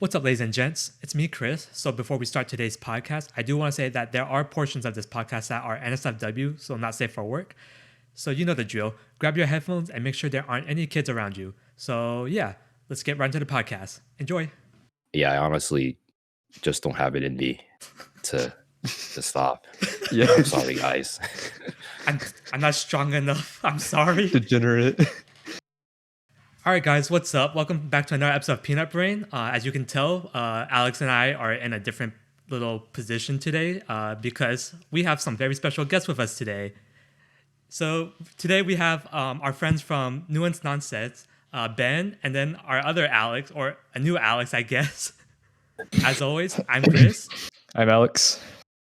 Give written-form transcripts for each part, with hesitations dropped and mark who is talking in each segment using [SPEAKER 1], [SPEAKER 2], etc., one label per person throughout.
[SPEAKER 1] What's up, ladies and gents? It's me, Qris. So before we start today's podcast, I do want to say that there are portions of this podcast that are NSFW, so not safe for work. So you know the drill. Grab your headphones and make sure there aren't any kids around you. So yeah, let's get right into the podcast. Enjoy.
[SPEAKER 2] Yeah, I honestly just don't have it in me to stop.
[SPEAKER 3] Yeah,
[SPEAKER 2] I'm sorry, guys.
[SPEAKER 1] I'm not strong enough. I'm sorry.
[SPEAKER 3] degenerate.
[SPEAKER 1] All right, guys, what's up? Welcome back to another episode of Peanut Brain. As you can tell, Alex and I are in a different little position today because we have some very special guests with us today. So today we have our friends from Nuanced Nonsense, Ben, and then our other Alex, or a new Alex, I guess. As always, I'm Qris.
[SPEAKER 3] I'm Alex.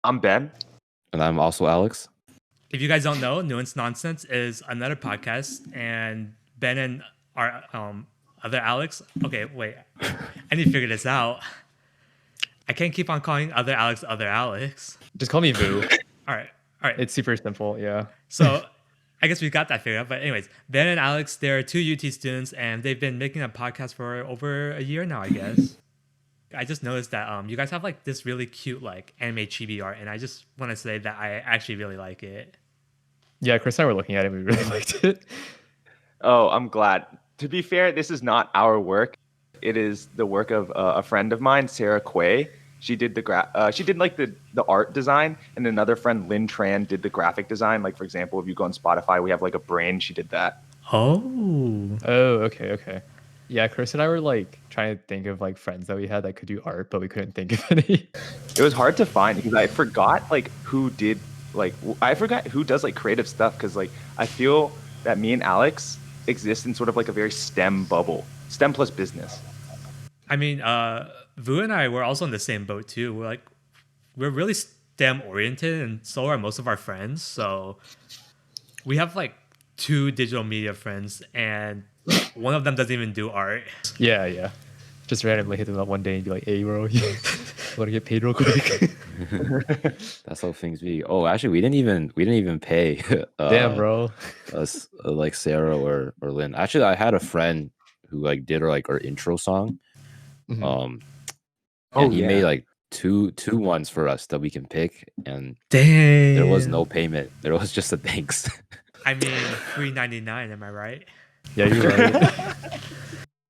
[SPEAKER 4] I'm Ben.
[SPEAKER 2] And I'm also Alex.
[SPEAKER 1] If you guys don't know, Nuanced Nonsense is another podcast, and Ben and our other Alex. Okay, wait. I need to figure this out. I can't keep on calling other Alex.
[SPEAKER 3] Just call me Vu.
[SPEAKER 1] All right.
[SPEAKER 3] It's super simple. Yeah.
[SPEAKER 1] So I guess we got that figured out. But anyways, Ben and Alex, they're two UT students, and they've been making a podcast for over a year now, I guess. I just noticed that you guys have like this really cute like anime chibi art, and I just want to say that I actually really like it.
[SPEAKER 3] Yeah, Chris and I were looking at it. We really liked it.
[SPEAKER 4] Oh, I'm glad. To be fair, this is not our work. It is the work of a friend of mine, Sarah Quay. She did the art design, and another friend, Lynn Tran, did the graphic design. Like, for example, if you go on Spotify, we have like a brain. She did that.
[SPEAKER 1] Oh,
[SPEAKER 3] Okay. Yeah, Chris and I were like trying to think of like friends that we had that could do art, but we couldn't think of any.
[SPEAKER 4] It was hard to find because I forgot who does like creative stuff, because like I feel that me and Alex exist in sort of like a very STEM bubble, STEM plus business.
[SPEAKER 1] I mean, Vu and I were also in the same boat too. We're really STEM oriented, and so are most of our friends. So we have like two digital media friends, and one of them doesn't even do art.
[SPEAKER 3] Yeah. Just randomly hit them up one day and be like, "Hey, bro, you want to get paid real quick?"
[SPEAKER 2] That's how things be. Oh, actually, we didn't even pay.
[SPEAKER 3] Damn, bro.
[SPEAKER 2] Us like Sarah or Lynn. Actually, I had a friend who like did our intro song.
[SPEAKER 3] Mhm.
[SPEAKER 2] And he made like two ones for us that we can pick, and
[SPEAKER 1] Damn.
[SPEAKER 2] there was no payment. There was just a thanks.
[SPEAKER 1] I mean, $3.99. Am I right?
[SPEAKER 3] Yeah, you're right.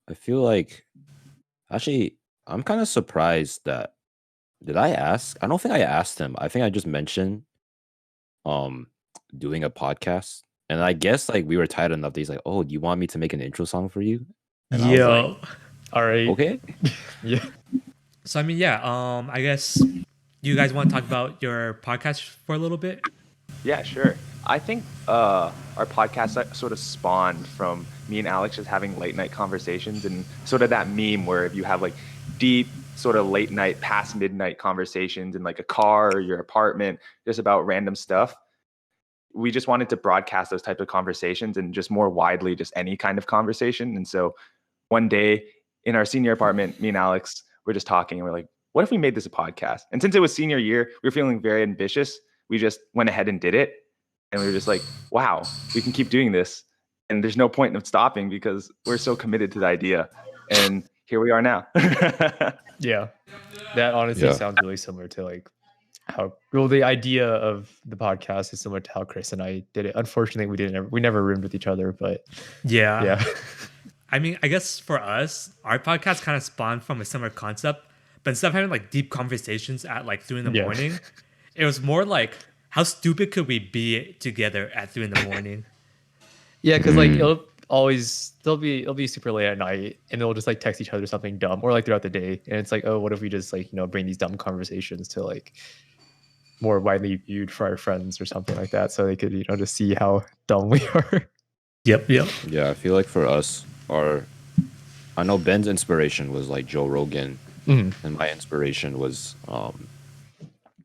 [SPEAKER 2] I feel like actually I'm kind of surprised that did I ask? I don't think I asked him. I think I just mentioned doing a podcast, and I guess like we were tight enough that he's like, "Oh, do you want me to make an intro song for you?" And I was
[SPEAKER 1] Yo.
[SPEAKER 3] All right.
[SPEAKER 2] okay.
[SPEAKER 3] Yeah.
[SPEAKER 1] So I mean, yeah. I guess you guys want to talk about your podcast for a little bit.
[SPEAKER 4] Yeah, sure. I think our podcast sort of spawned from me and Alex just having late night conversations, and sort of that meme where if you have like deep sort of late night past midnight conversations in like a car or your apartment, just about random stuff. We just wanted to broadcast those types of conversations and just more widely, just any kind of conversation. And so one day in our senior apartment, me and Alex were just talking, and we're like, what if we made this a podcast? And since it was senior year, we were feeling very ambitious. We just went ahead and did it. And we were just like, wow, we can keep doing this. And there's no point of stopping because we're so committed to the idea. And here we are now.
[SPEAKER 3] Yeah. That honestly sounds really similar to like the idea of the podcast is similar to how Chris and I did it. Unfortunately, we never roomed with each other, but yeah.
[SPEAKER 1] I mean, I guess for us, our podcast kind of spawned from a similar concept, but instead of having like deep conversations at like 3 a.m, it was more like, how stupid could we be together at 3 a.m?
[SPEAKER 3] Yeah, because like it'll be super late at night, and they'll just like text each other something dumb, or like throughout the day, and it's like, oh, what if we just like bring these dumb conversations to like more widely viewed for our friends or something like that, so they could just see how dumb we are.
[SPEAKER 1] Yep.
[SPEAKER 2] Yeah, I feel like for us, I know Ben's inspiration was like Joe Rogan, and my inspiration was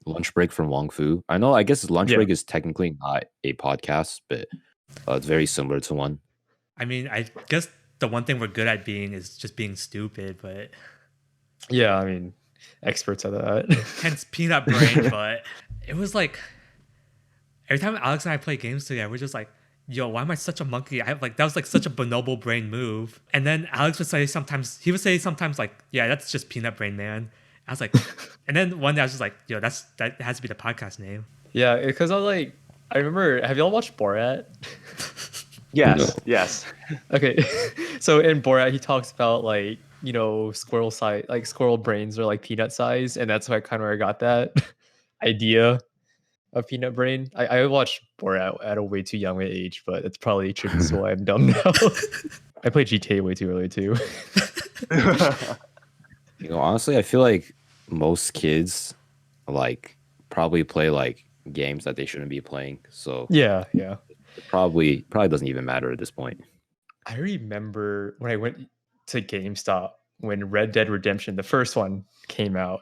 [SPEAKER 2] Lunch Break from Wong Fu. I guess Lunch Break is technically not a podcast, but it's very similar to one.
[SPEAKER 1] I mean, I guess the one thing we're good at is just being stupid, but
[SPEAKER 3] yeah, I mean, experts at that.
[SPEAKER 1] Hence Peanut Brain. But it was like every time Alex and I play games together, we're just like, yo, why am I such a monkey? I have like that was like such a bonobo brain move. And then Alex would say sometimes like, yeah, that's just peanut brain, man. I was like, and then one day I was just like, yo, that has to be the podcast name.
[SPEAKER 3] Yeah, because I remember. Have y'all watched Borat?
[SPEAKER 2] No.
[SPEAKER 4] Yes.
[SPEAKER 3] Okay, so in Borat, he talks about like squirrel size, like squirrel brains are like peanut size, and that's why kind of where I got that idea of peanut brain. I watched Borat at a way too young an age, but it's probably attributes to why I'm dumb now. I played GTA way too early too.
[SPEAKER 2] Honestly, I feel like most kids like probably play like games that they shouldn't be playing. So
[SPEAKER 3] Yeah.
[SPEAKER 2] it probably doesn't even matter at this point.
[SPEAKER 3] I remember when I went to GameStop when Red Dead Redemption, the first one, came out.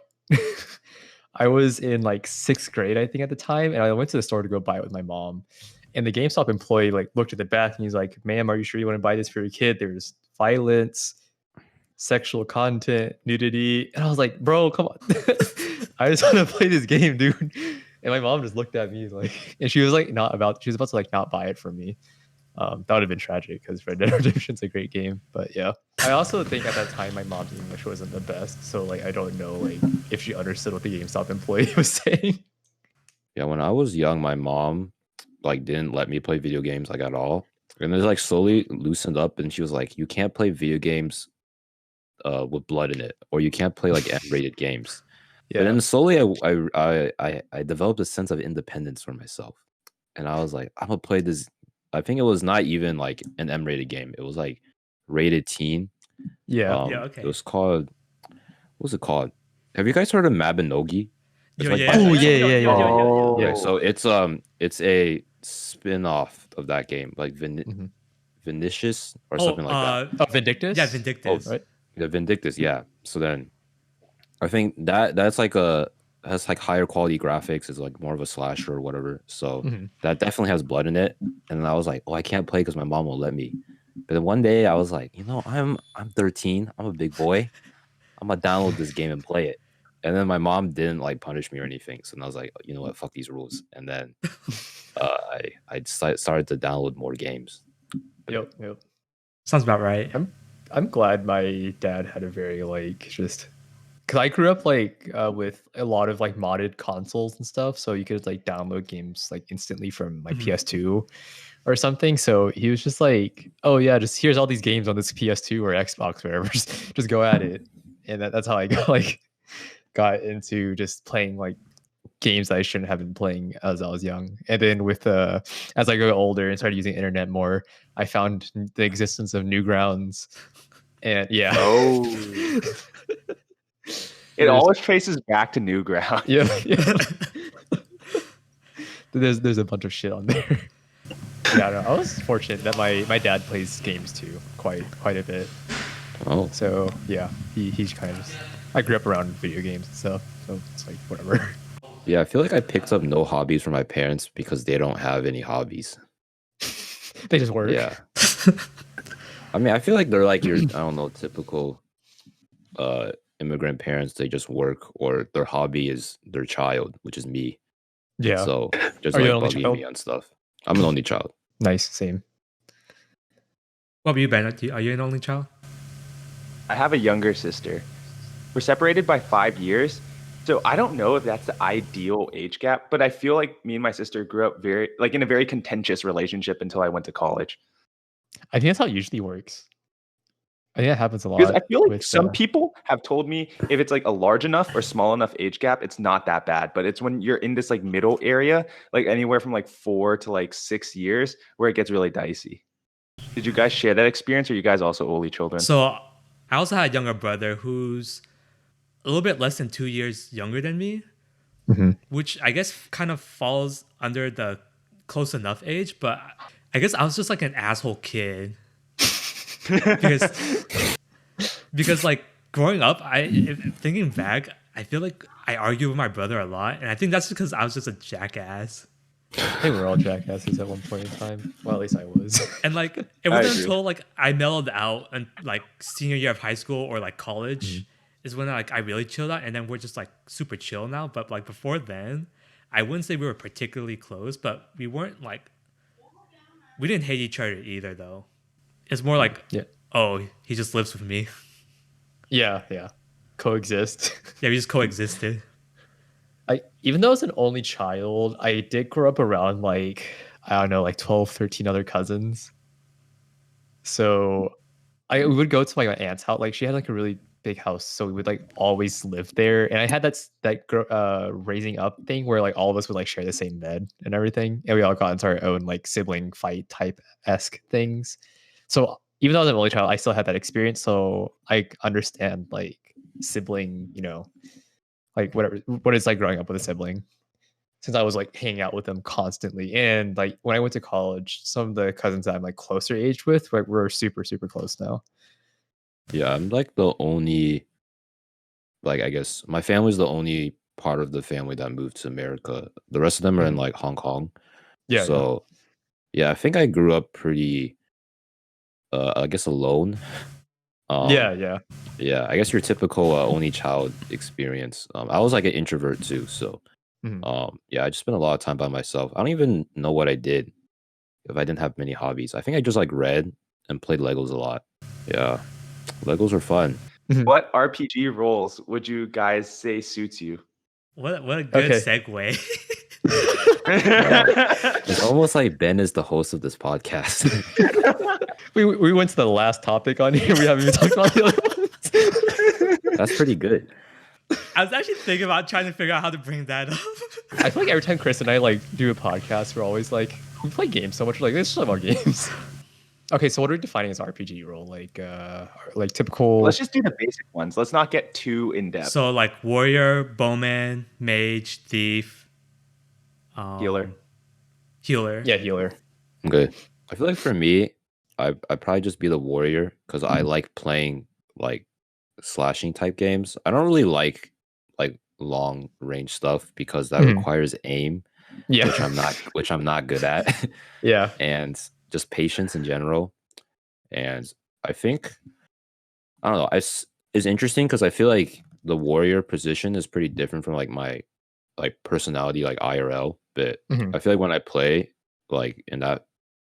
[SPEAKER 3] I was in like 6th grade, I think, at the time, and I went to the store to go buy it with my mom. And the GameStop employee like looked at the back and he's like, "Ma'am, are you sure you want to buy this for your kid? There's violence, sexual content, nudity." And I was like, "Bro, come on. I just want to play this game, dude." And my mom just looked at me like, and she was about to like not buy it for me. That would have been tragic because Red Dead Redemption's a great game. But yeah, I also think at that time my mom's English wasn't the best, so like I don't know like if she understood what the GameStop employee was saying.
[SPEAKER 2] Yeah, when I was young, my mom like didn't let me play video games like at all, and it like slowly loosened up, and she was like, "You can't play video games with blood in it, or you can't play like M-rated games."
[SPEAKER 3] Yeah,
[SPEAKER 2] But then slowly, I developed a sense of independence for myself, and I was like, "I'm gonna play this." I think it was not even like an M-rated game. It was like rated teen.
[SPEAKER 3] yeah.
[SPEAKER 1] Okay.
[SPEAKER 2] It was called. What was it called? Have you guys heard of Mabinogi?
[SPEAKER 1] Yo,
[SPEAKER 2] like
[SPEAKER 1] yeah,
[SPEAKER 3] Oh,
[SPEAKER 1] yo,
[SPEAKER 3] yeah,
[SPEAKER 1] yo,
[SPEAKER 3] yeah,
[SPEAKER 1] yo,
[SPEAKER 3] yeah.
[SPEAKER 1] yo, yo, yo.
[SPEAKER 2] Okay, so it's a spin-off of that game, like
[SPEAKER 3] Mhm.
[SPEAKER 2] Vinicius or something like that.
[SPEAKER 3] Oh, Vindictus.
[SPEAKER 1] Yeah, Vindictus.
[SPEAKER 3] Right.
[SPEAKER 2] The Vindictus, yeah. So then I think that's like has like higher quality graphics, is like more of a slasher or whatever. So
[SPEAKER 3] Mhm.
[SPEAKER 2] that definitely has blood in it. And then I was like, oh, I can't play because my mom won't let me. But then one day I was like, I'm 13, I'm a big boy. I'm gonna download this game and play it. And then my mom didn't like punish me or anything. So then I was like, you know what, fuck these rules. And then I started to download more games.
[SPEAKER 3] Yep.
[SPEAKER 1] Sounds about right.
[SPEAKER 3] I'm glad my dad had a very just because I grew up with a lot of like modded consoles and stuff, so you could like download games like instantly from my PS2 or something. So he was just like, "Oh yeah, just here's all these games on this PS2 or Xbox, whatever. Just go at it." And that's how I got into just playing like games that I shouldn't have been playing as I was young. And then as I got older and started using internet more, I found the existence of Newgrounds. And yeah.
[SPEAKER 4] Oh. It always traces back to Newground.
[SPEAKER 3] Yeah. There's a bunch of shit on there. Yeah, no, I was fortunate that my dad plays games too, quite a bit.
[SPEAKER 2] Oh,
[SPEAKER 3] So yeah, he's kind of. I grew up around video games and stuff, so it's like whatever.
[SPEAKER 2] yeah. I feel like I picked up no hobbies from my parents because they don't have any hobbies.
[SPEAKER 3] They just work.
[SPEAKER 2] Yeah. I mean, I feel like they're like your, I don't know, typical immigrant parents. They just work, or their hobby is their child, which is me.
[SPEAKER 3] Yeah.
[SPEAKER 2] So just
[SPEAKER 3] Are you
[SPEAKER 2] like
[SPEAKER 3] an only
[SPEAKER 2] bugging
[SPEAKER 3] child?
[SPEAKER 2] me on stuff. I'm an only child.
[SPEAKER 3] Nice. Same.
[SPEAKER 1] What about you, Ben? Are you an only child?
[SPEAKER 4] I have a younger sister. We're separated by 5 years. So I don't know if that's the ideal age gap, but I feel like me and my sister grew up in a very contentious relationship until I went to college.
[SPEAKER 3] I think that's how it usually works. I think that happens a lot.
[SPEAKER 4] Because I feel like
[SPEAKER 3] with,
[SPEAKER 4] some people have told me if it's like a large enough or small enough age gap, it's not that bad. But it's when you're in this like middle area, like anywhere from like 4 to like 6 years, where it gets really dicey. Did you guys share that experience, or are you guys also only children?
[SPEAKER 1] So I also had a younger brother who's a little bit less than 2 years younger than me, which I guess kind of falls under the close enough age. But I guess I was just like an asshole kid. because like growing up, thinking back, I feel like I argue with my brother a lot, and I think that's because I was just a jackass.
[SPEAKER 3] I think we're all jackasses at one point in time. Well, at least I was.
[SPEAKER 1] And like it wasn't until like I mellowed out and like senior year of high school or like college is when I really chilled out, and then we're just like super chill now. But like before then, I wouldn't say we were particularly close, but we weren't like We didn't hate each other either, though. It's more like,
[SPEAKER 3] Yeah.
[SPEAKER 1] oh, he just lives with me.
[SPEAKER 3] Yeah. Coexist.
[SPEAKER 1] Yeah, we just coexisted.
[SPEAKER 3] Even though I was an only child, I did grow up around like, I don't know, like 12, 13 other cousins. So we would go to my aunt's house. Like she had like a really big house, so we would like always live there. And I had that raising up thing where like all of us would like share the same bed and everything, and we all got into our own like sibling fight type esque things. So even though I was an only child, I still had that experience. So I understand like sibling, like what it's like growing up with a sibling. Since I was like hanging out with them constantly, and like when I went to college, some of the cousins that I'm like closer age with, like we're super super close now.
[SPEAKER 2] Yeah, I'm like the only, like, I guess my family's the only part of the family that moved to America. The rest of them are in like Hong Kong.
[SPEAKER 3] Yeah.
[SPEAKER 2] So yeah, I think I grew up pretty, I guess, alone.
[SPEAKER 3] Yeah.
[SPEAKER 2] I guess your typical only child experience. I was like an introvert too, so yeah, I just spent a lot of time by myself. I don't even know what I did if I didn't have many hobbies. I think I just like read and played Legos a lot. Yeah, Legos are fun.
[SPEAKER 4] What RPG roles would you guys say suits you?
[SPEAKER 1] What a good segue.
[SPEAKER 2] It's almost like Ben is the host of this podcast.
[SPEAKER 3] we went to the last topic on here. We haven't even talked about the other ones.
[SPEAKER 2] That's pretty good.
[SPEAKER 1] I was actually thinking about trying to figure out how to bring that up.
[SPEAKER 3] I feel like every time Chris and I like do a podcast, we're always like, we play games so much. We're like, let's just talk about games. Okay, so what are we defining as RPG role? Like typical.
[SPEAKER 4] Let's just do the basic ones. Let's not get too in depth.
[SPEAKER 1] So like warrior, bowman, mage, thief,
[SPEAKER 4] Healer.
[SPEAKER 3] Yeah, healer.
[SPEAKER 2] Okay. I feel like for me, I'd probably just be the warrior because I like playing like slashing type games. I don't really like long range stuff because that requires aim,
[SPEAKER 3] Yeah,
[SPEAKER 2] which I'm not good at.
[SPEAKER 3] Yeah,
[SPEAKER 2] and just patience in general. And I think I don't know. It's interesting because I feel like the warrior position is pretty different from like my like personality, like IRL. But I feel like when I play like in that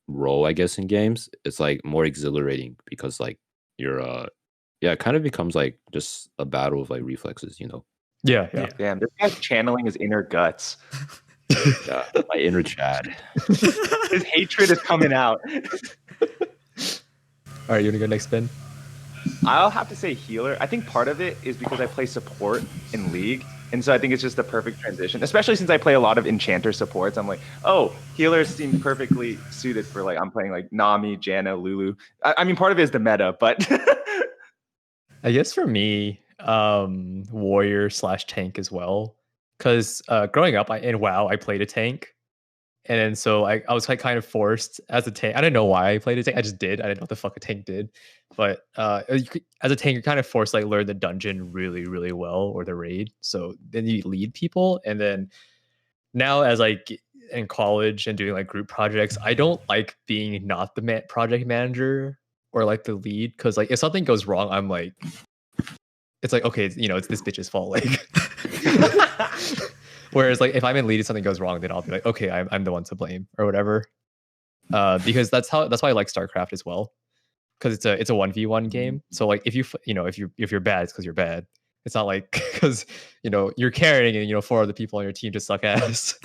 [SPEAKER 2] role, I guess in games, it's like more exhilarating because like you're it kind of becomes like just a battle of like reflexes, you know.
[SPEAKER 3] Yeah.
[SPEAKER 4] Damn, this guy's channeling his inner guts.
[SPEAKER 2] Yeah, my inner Chad.
[SPEAKER 4] His hatred is coming out.
[SPEAKER 3] All right, you want to go next, Ben?
[SPEAKER 4] I'll have to say healer. I think part of it is because I play support in League. And so I think it's just the perfect transition, especially since I play a lot of enchanter supports. I'm like, oh, healers seem perfectly suited for like, I'm playing like Nami, Janna, Lulu. I mean, part of it is the meta, but.
[SPEAKER 3] I guess for me, warrior / tank as well. Because growing up in WoW, I played a tank. And then so I was like kind of forced as a tank. I didn't know why I played a tank. I just did. I didn't know what the fuck a tank did. But as a tank, you're kind of forced to like learn the dungeon really, really well or the raid. So then you lead people. And then now as like in college and doing like group projects, I don't like being not the project manager or like the lead. Because like if something goes wrong, I'm like, it's like, okay, it's this bitch's fault. Like, whereas like if I'm in lead and something goes wrong, then I'll be like, okay, I'm the one to blame or whatever. Because that's why I like StarCraft as well, because it's a 1v1 game. So like if you're bad, it's because you're bad. It's not like because you're carrying and 4 other people on your team just suck ass.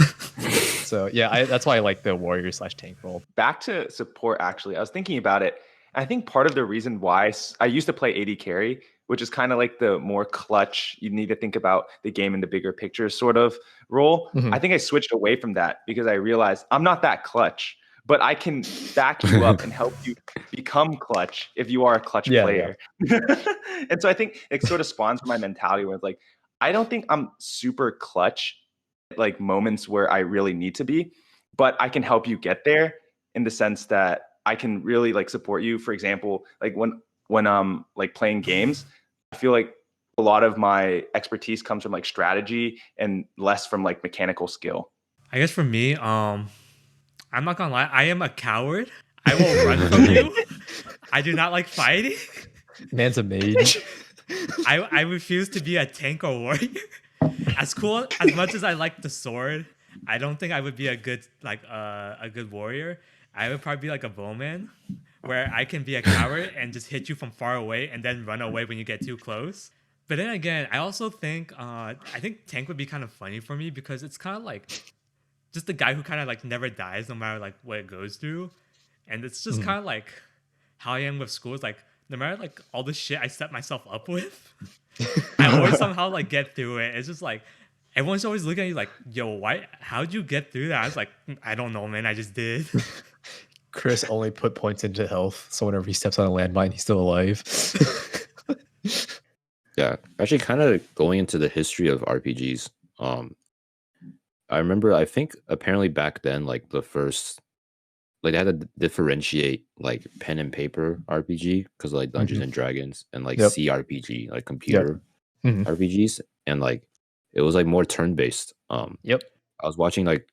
[SPEAKER 3] So yeah, that's why I like the warrior / tank role.
[SPEAKER 4] Back to support, actually, I was thinking about it. I think part of the reason why I used to play AD carry, which is kind of like the more clutch, you need to think about the game in the bigger picture sort of role. I think I switched away from that because I realized I'm not that clutch, but I can back you up and help you become clutch if you are a clutch player. Yeah. And so I think it sort of spawns from my mentality where it's like, I don't think I'm super clutch at like moments where I really need to be, but I can help you get there in the sense that I can really like support you. For example, like when I'm like playing games, I feel like a lot of my expertise comes from like strategy and less from like mechanical skill.
[SPEAKER 1] I guess for me, I'm not gonna lie, I am a coward. I will run from you. I do not like fighting.
[SPEAKER 3] Man's a mage.
[SPEAKER 1] I refuse to be a tank or warrior. As cool as much as I like the sword, I don't think I would be a good warrior. I would probably be like a bowman, where I can be a coward and just hit you from far away and then run away when you get too close. But then again, I also think I think tank would be kind of funny for me because it's kind of like just the guy who kind of like never dies no matter like what it goes through, and it's just kind of like how I am with school. Is like no matter like all the shit I set myself up with, I always somehow like get through it. It's just like everyone's always looking at you like, "Yo, why? How'd you get through that?" I was like, "I don't know, man. I just did."
[SPEAKER 3] Qris only put points into health, so whenever he steps on a landmine, he's still alive.
[SPEAKER 2] Yeah, actually, kind of going into the history of RPGs. I remember, I think apparently back then, like the first, like they had to differentiate like pen and paper RPG because like Dungeons and Dragons and like CRPG, like computer RPGs, and like it was like more turn based. I was watching like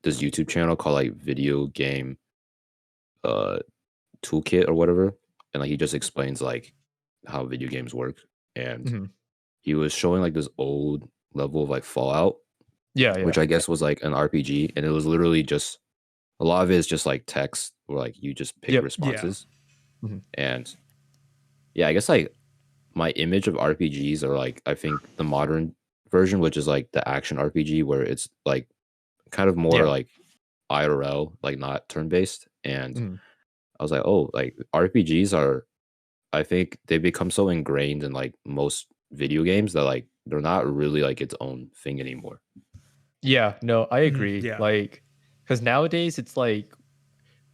[SPEAKER 2] this YouTube channel called like Video Game Toolkit or whatever, and like he just explains like how video games work, and he was showing like this old level of like Fallout, which I guess was like an RPG, and it was literally just a lot of it is just like text or like you just pick responses, and yeah, I guess like my image of RPGs are like I think the modern version, which is like the action RPG where it's like kind of more like IRL, like not turn based, and I was like, oh, like RPGs are, I think they become so ingrained in like most video games that like they're not really like its own thing anymore.
[SPEAKER 3] Yeah, no, I agree. Like, because nowadays it's like,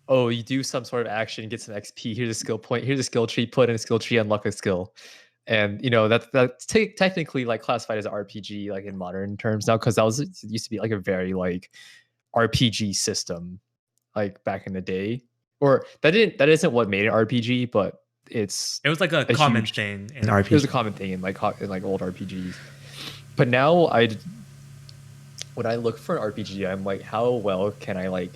[SPEAKER 3] oh, you do some sort of action, get some XP. Here's a skill point. Here's a skill tree. Put in a skill tree, unlock a skill, and you know that's technically like classified as an RPG like in modern terms now because it used to be like a very like RPG system like back in the day. Or that isn't what made it RPG, but it
[SPEAKER 1] was like a common thing in RPG.
[SPEAKER 3] It was a common thing in like old RPGs. But now when I look for an RPG, I'm like, how well can I like,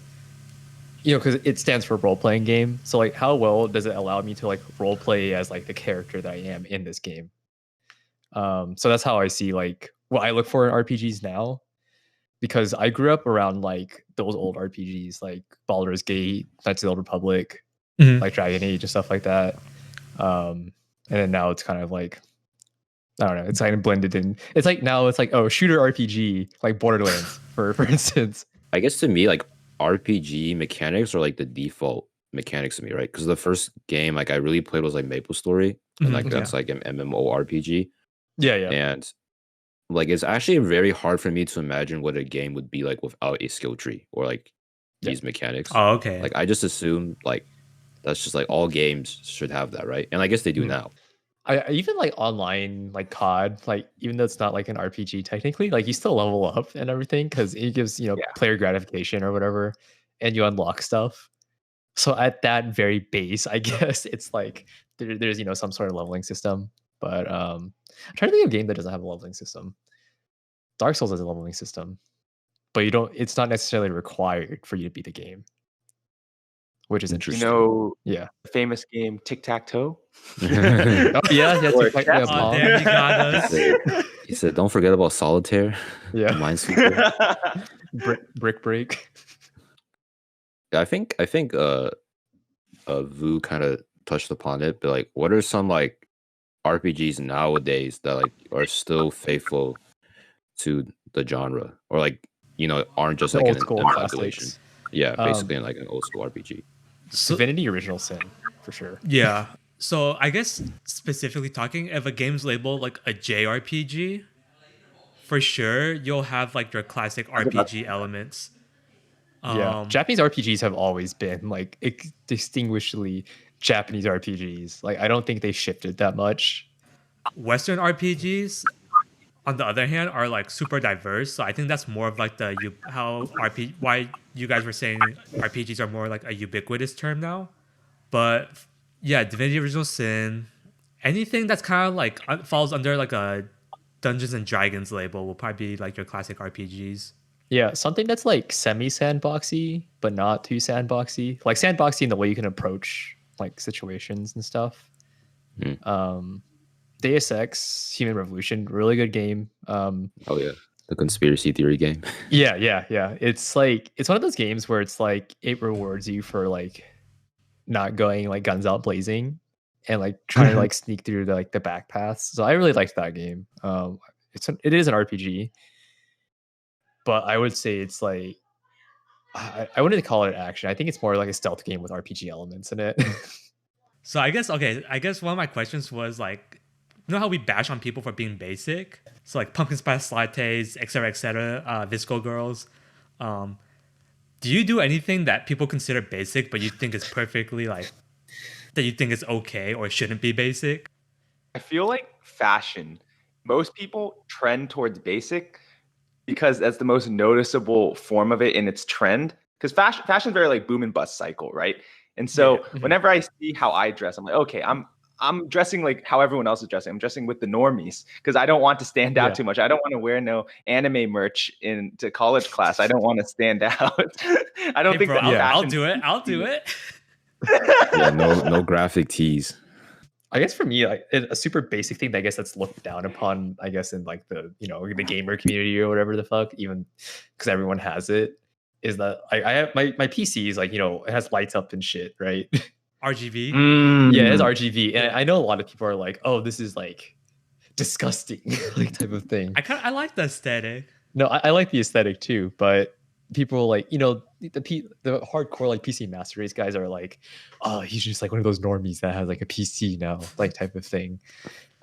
[SPEAKER 3] because it stands for role playing game. So like, how well does it allow me to like role play as like the character that I am in this game? So that's how I see like what I look for in RPGs now. Because I grew up around like those old RPGs like Baldur's Gate, Knights of the Old Republic, like Dragon Age and stuff like that. And then now it's kind of like, I don't know, it's kind of blended in. It's like now it's like, oh, shooter RPG, like Borderlands, for instance.
[SPEAKER 2] I guess to me, like RPG mechanics are like the default mechanics to me, right? Because the first game like I really played was like Maple Story, and like that's like an MMORPG.
[SPEAKER 3] Yeah.
[SPEAKER 2] And like it's actually very hard for me to imagine what a game would be like without a skill tree or like these mechanics.
[SPEAKER 1] Oh, okay.
[SPEAKER 2] Like I just assume like that's just like all games should have that, right? And I guess they do now.
[SPEAKER 3] I even like online like COD, like even though it's not like an RPG technically, like you still level up and everything because it gives player gratification or whatever, and you unlock stuff. So at that very base, I guess it's like there's some sort of leveling system. But I'm trying to think of a game that doesn't have a leveling system. Dark Souls has a leveling system, but it's not necessarily required for you to beat the game, which is interesting.
[SPEAKER 4] The famous game Tic-Tac-Toe.
[SPEAKER 3] Tic-Tac-Toe.
[SPEAKER 1] Damn, you got us.
[SPEAKER 2] He said, "Don't forget about Solitaire."
[SPEAKER 3] Yeah,
[SPEAKER 2] Minesweeper.
[SPEAKER 3] Brick Break.
[SPEAKER 2] I think Vu kind of touched upon it, but like, what are some like RPGs nowadays that like are still faithful to the genre, or like aren't just like
[SPEAKER 3] old school
[SPEAKER 2] emulation? Yeah, basically like an old school RPG.
[SPEAKER 3] Divinity Original Sin for sure.
[SPEAKER 1] Yeah. So I guess specifically talking, if a game's labeled like a JRPG, for sure you'll have like your classic RPG elements.
[SPEAKER 3] Japanese RPGs have always been like distinguishedly Japanese RPGs. Like I don't think they shifted that much.
[SPEAKER 1] Western RPGs, on the other hand, are like super diverse. So I think that's more of like why you guys were saying RPGs are more like a ubiquitous term now. But yeah, Divinity Original Sin, anything that's kind of like falls under like a Dungeons and Dragons label will probably be like your classic RPGs.
[SPEAKER 3] Yeah, something that's like semi-sandboxy, but not too sandboxy. Like sandboxy in the way you can approach like situations and stuff. Deus Ex Human Revolution, really good game.
[SPEAKER 2] Oh yeah. The conspiracy theory game.
[SPEAKER 3] Yeah. It's like it's one of those games where it's like it rewards you for like not going like guns out blazing and like trying to like sneak through the back paths. So I really liked that game. It is an RPG, but I would say it's like I wouldn't call it action. I think it's more like a stealth game with RPG elements in it.
[SPEAKER 1] So I guess one of my questions was like, you know how we bash on people for being basic? So like pumpkin spice lattes, etc., Visco girls. Do you do anything that people consider basic, but you think is perfectly like that you think is okay or shouldn't be basic?
[SPEAKER 4] I feel like fashion. Most people trend towards basic because that's the most noticeable form of it in its trend. Because fashion is very like boom and bust cycle, right? And so whenever I see how I dress, I'm like, okay, I'm dressing like how everyone else is dressing. I'm dressing with the normies because I don't want to stand out too much. I don't want to wear no anime merch into college class. I don't want to stand out. I don't think
[SPEAKER 1] bro,
[SPEAKER 4] that
[SPEAKER 1] I'll do it. I'll do it.
[SPEAKER 2] Yeah, no graphic tees.
[SPEAKER 3] I guess for me, like a super basic thing that I guess that's looked down upon, I guess, in like the the gamer community or whatever the fuck, even because everyone has it, is that I have my PC is like, it has lights up and shit, right?
[SPEAKER 1] RGB.
[SPEAKER 3] Yeah, it has RGB, and I know a lot of people are like, "Oh, this is like disgusting," like type of thing.
[SPEAKER 1] I like the aesthetic.
[SPEAKER 3] No, I like the aesthetic too, but people like the hardcore like PC master race guys are like, oh, he's just like one of those normies that has like a PC now, like type of thing.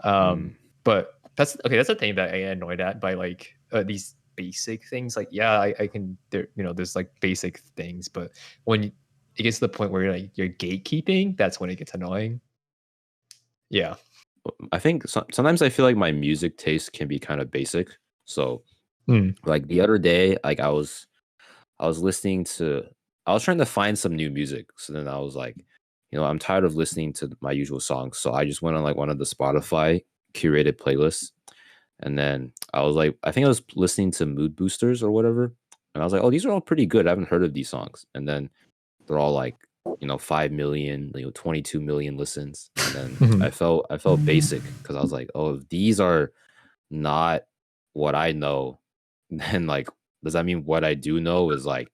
[SPEAKER 3] But that's the thing that I get annoyed at by like these basic things. Like, yeah, I can there's like basic things, but when it gets to the point where you're gatekeeping, that's when it gets annoying. Yeah,
[SPEAKER 2] I think sometimes I feel like my music taste can be kind of basic. So like the other day, like I was trying to find some new music. So then I was like, I'm tired of listening to my usual songs. So I just went on like one of the Spotify curated playlists. And then I was like, I think I was listening to Mood Boosters or whatever. And I was like, oh, these are all pretty good. I haven't heard of these songs. And then they're all like, 5 million, 22 million listens. And then I felt basic because I was like, oh, if these are not what I know, then like, does that mean what I do know is like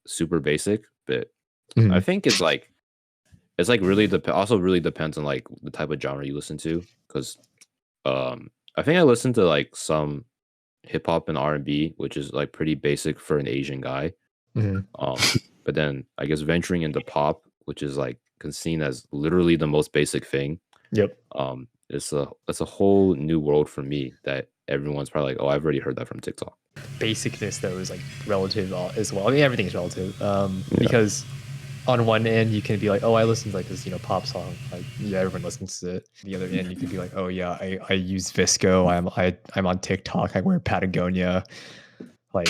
[SPEAKER 2] super basic? But I think it's like really also really depends on like the type of genre you listen to. Because I think I listen to like some hip hop and R&B, which is like pretty basic for an Asian guy. But then I guess venturing into pop, which is like seen as literally the most basic thing.
[SPEAKER 3] Yep.
[SPEAKER 2] It's a whole new world for me that everyone's probably like, oh, I've already heard that from TikTok.
[SPEAKER 3] Basicness though is like relative as well. I mean, everything is relative. Because on one end you can be like, oh, I listen to like this pop song, like yeah, everyone listens to it. The other end you could be like, oh yeah, I use Visco, I'm on TikTok, I wear Patagonia, like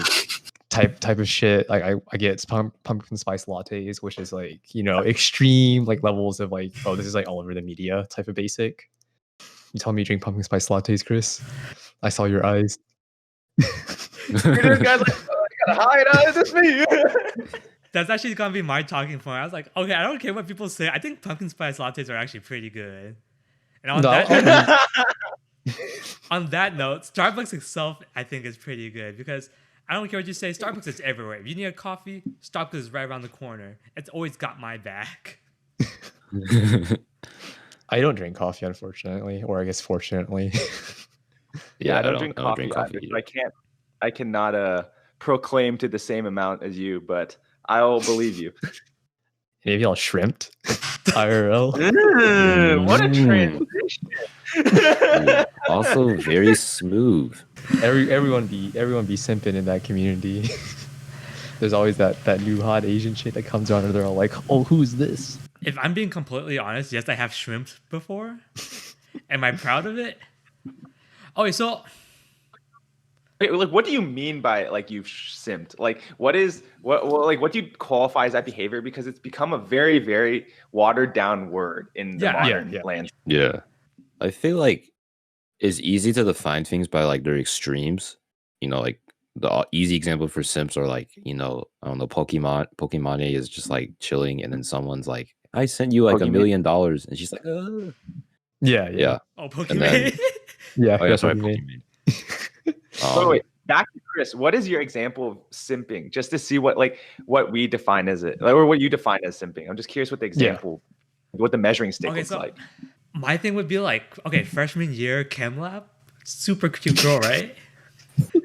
[SPEAKER 3] type of shit. Like I get pumpkin spice lattes, which is like extreme like levels of like, oh, this is like all over the media type of basic. You tell me you drink pumpkin spice lattes, Qris? I saw your eyes.
[SPEAKER 4] This guy's like, oh, I gotta hide. Is this me?
[SPEAKER 1] That's actually gonna be my talking point. I was like, okay, I don't care what people say. I think pumpkin spice lattes are actually pretty good. And on on that note, Starbucks itself, I think, is pretty good because I don't care what you say. Starbucks is everywhere. If you need a coffee, Starbucks is right around the corner. It's always got my back.
[SPEAKER 3] I don't drink coffee, unfortunately, or I guess fortunately.
[SPEAKER 4] Yeah, I don't drink coffee either. I cannot proclaim to the same amount as you, but I'll believe you.
[SPEAKER 3] Maybe I'll shrimped. IRL.
[SPEAKER 4] What a transition.
[SPEAKER 2] Also very smooth.
[SPEAKER 3] Everyone be simping in that community. There's always that new hot Asian chick that comes on and they're all like, oh, who's this?
[SPEAKER 1] If I'm being completely honest, yes, I have shrimped before. Am I proud of it? Okay, so
[SPEAKER 4] Wait, like, what do you mean by like you've simped? Like, what do you qualify as that behavior? Because it's become a very, very watered down word in the modern landscape.
[SPEAKER 2] Yeah, I feel like it's easy to define things by like their extremes. Like the easy example for simps are like, I don't know, Pokemon is just like chilling, and then someone's like, I sent you like $1 million, and she's like,
[SPEAKER 3] yeah.
[SPEAKER 1] Oh, Pokemon.
[SPEAKER 3] Yeah.
[SPEAKER 2] Oh, yeah, sorry, Pokemon.
[SPEAKER 4] Wait, back to Chris. What is your example of simping? Just to see what we define as it, or what you define as simping. I'm just curious what the example, what the measuring stick looks like.
[SPEAKER 1] My thing would be like, okay, freshman year chem lab, super cute girl, right?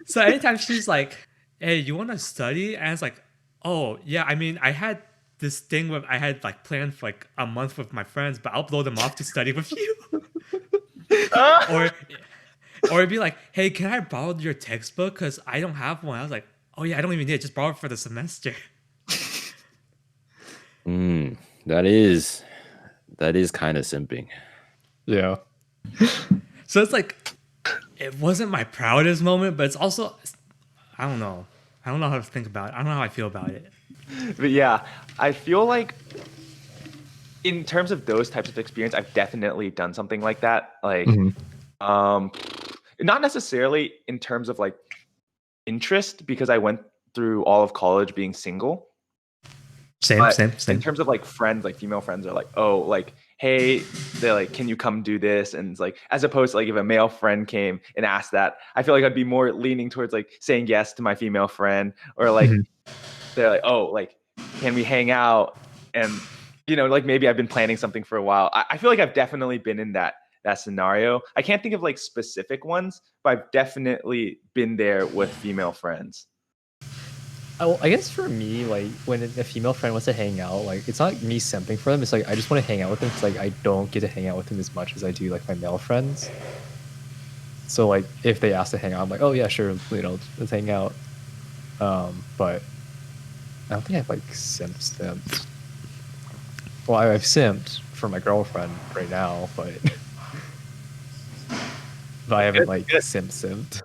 [SPEAKER 1] So anytime she's like, "Hey, you want to study?" and it's like, "Oh yeah, I mean, I had this thing I had like planned for like a month with my friends, but I'll blow them off to study with you." Or it'd be like, "Hey, can I borrow your textbook? Because I don't have one." I was like, "Oh yeah, I don't even need it. Just borrow it for the semester."
[SPEAKER 2] That is kind of simping.
[SPEAKER 3] Yeah.
[SPEAKER 1] So it's like, it wasn't my proudest moment, but it's also, I don't know. I don't know how to think about it. I don't know how I feel about it.
[SPEAKER 4] But yeah, I feel like in terms of those types of experience, I've definitely done something like that. Like, not necessarily in terms of like interest, because I went through all of college being single.
[SPEAKER 1] Same.
[SPEAKER 4] In terms of like friends, like female friends are like, oh, like, hey, they're like, can you come do this? And it's like, as opposed to like if a male friend came and asked that, I feel like I'd be more leaning towards like saying yes to my female friend, or like they're like, oh, like, can we hang out? And like maybe I've been planning something for a while. I feel like I've definitely been in that scenario. I can't think of like specific ones, but I've definitely been there with female friends.
[SPEAKER 3] I guess for me, like when a female friend wants to hang out, like it's not me simping for them. It's like I just want to hang out with them because like I don't get to hang out with them as much as I do like my male friends. So like if they ask to hang out, I'm like, oh yeah, sure, let's hang out. But I don't think I've like simped. Well, I've simped for my girlfriend right now, but I haven't like simped.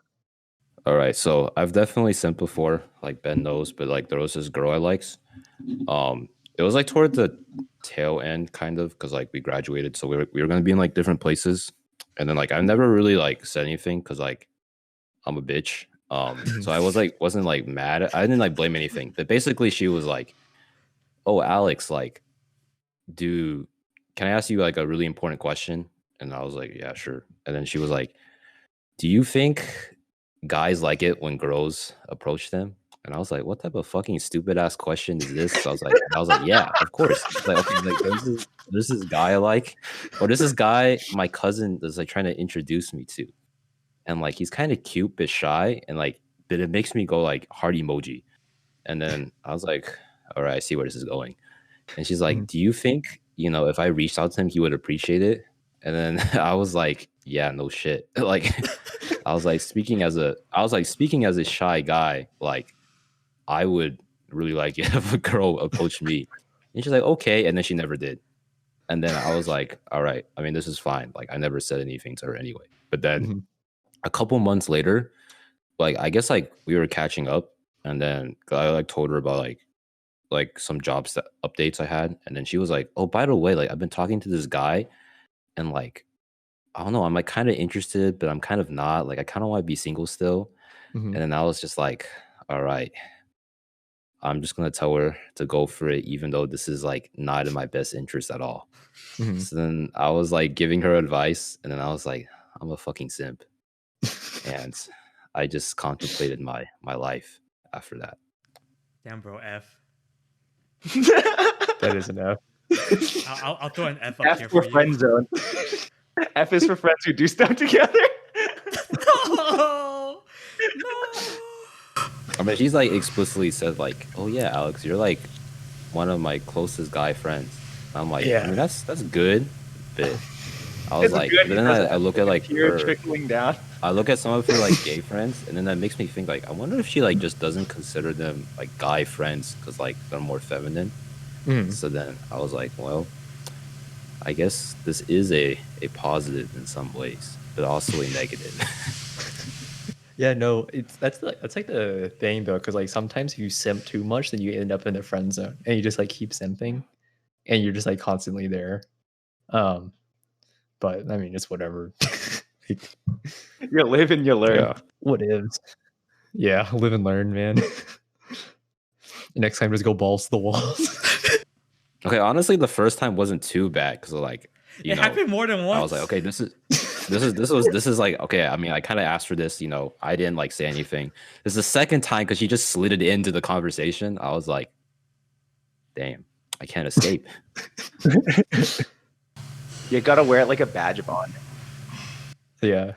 [SPEAKER 2] All right, so I've definitely simped before, like Ben knows, but like there was this girl I likes. It was like toward the tail end, kind of, because like we graduated, so we were gonna be in like different places, and then like I never really like said anything because like I'm a bitch. So I wasn't like mad. I didn't like blame anything, but basically she was like, "Oh, Alex, like, can I ask you like a really important question?" And I was like, "Yeah, sure." And then she was like, "Do you think guys like it when girls approach them?" And I was like, "What type of fucking stupid ass question is this?" So I was like, "Yeah, of course." Like, okay, like there's this guy I like, or there's this guy my cousin is like trying to introduce me to, and like he's kind of cute but shy, and like, but it makes me go like heart emoji. And then I was like, "All right, I see where this is going." And she's like, "Do you think if I reached out to him, he would appreciate it?" And then I was like, "Yeah, no shit." Like, I was like, speaking as a shy guy, like, I would really like it if a girl approached me. And she's like, "Okay," and then she never did. And then I was like, "All right, I mean, this is fine." Like, I never said anything to her anyway. But then a couple months later, like, I guess like we were catching up, and then I like told her about like some updates I had, and then she was like, "Oh, by the way, like I've been talking to this guy, and like I don't know, I'm like kind of interested, but I'm kind of not. Like I kind of want to be single still." And then I was just like, "All right, I'm just gonna tell her to go for it, even though this is like not in my best interest at all." So then I was like giving her advice, and then I was like, "I'm a fucking simp," and I just contemplated my life after that.
[SPEAKER 1] Damn, bro, F.
[SPEAKER 3] That is an F.
[SPEAKER 1] I'll throw an F up
[SPEAKER 4] F
[SPEAKER 1] here
[SPEAKER 4] for
[SPEAKER 1] for you.
[SPEAKER 4] friend zone. F is for friends who do stuff together.
[SPEAKER 1] No.
[SPEAKER 2] I mean, she's like explicitly said like, "Oh yeah, Alex, you're like one of my closest guy friends." And I'm like, I mean, that's good, but I was like, but then I look at like her
[SPEAKER 4] trickling down.
[SPEAKER 2] I look at some of her like gay friends, and then that makes me think like, I wonder if she like just doesn't consider them like guy friends because like they're more feminine. So then I was like, well, I guess this is a positive in some ways, but also a negative.
[SPEAKER 3] Yeah, no, that's like the thing though, because like sometimes if you simp too much, then you end up in the friend zone, and you just like keep simping, and you're just like constantly there. But I mean, it's whatever.
[SPEAKER 4] You live and you learn.
[SPEAKER 3] Yeah, what is? Yeah, live and learn, man. Next time, just go balls to the walls.
[SPEAKER 2] Okay, honestly, the first time wasn't too bad because like
[SPEAKER 1] it happened more than once.
[SPEAKER 2] I was like, okay, this is this is like, okay, I mean, I kind of asked for this, I didn't like say anything. This is the second time because she just slid it into the conversation. I was like, damn, I can't escape.
[SPEAKER 4] You gotta wear it like a badge of honor.
[SPEAKER 3] Yeah.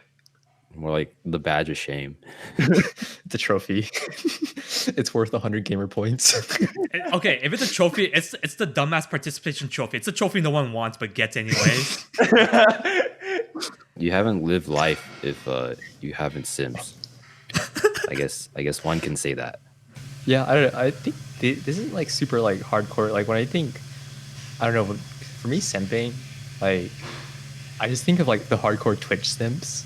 [SPEAKER 2] More like the badge of shame.
[SPEAKER 3] It's a trophy. It's worth 100 gamer points.
[SPEAKER 1] Okay, if it's a trophy, it's the dumbass participation trophy. It's a trophy no one wants but gets anyways.
[SPEAKER 2] You haven't lived life if you haven't Sims. I guess one can say that.
[SPEAKER 3] Yeah, I don't know. I think this is like super like hardcore. Like when I think, I don't know. For me, simping, like I just think of like the hardcore Twitch simps,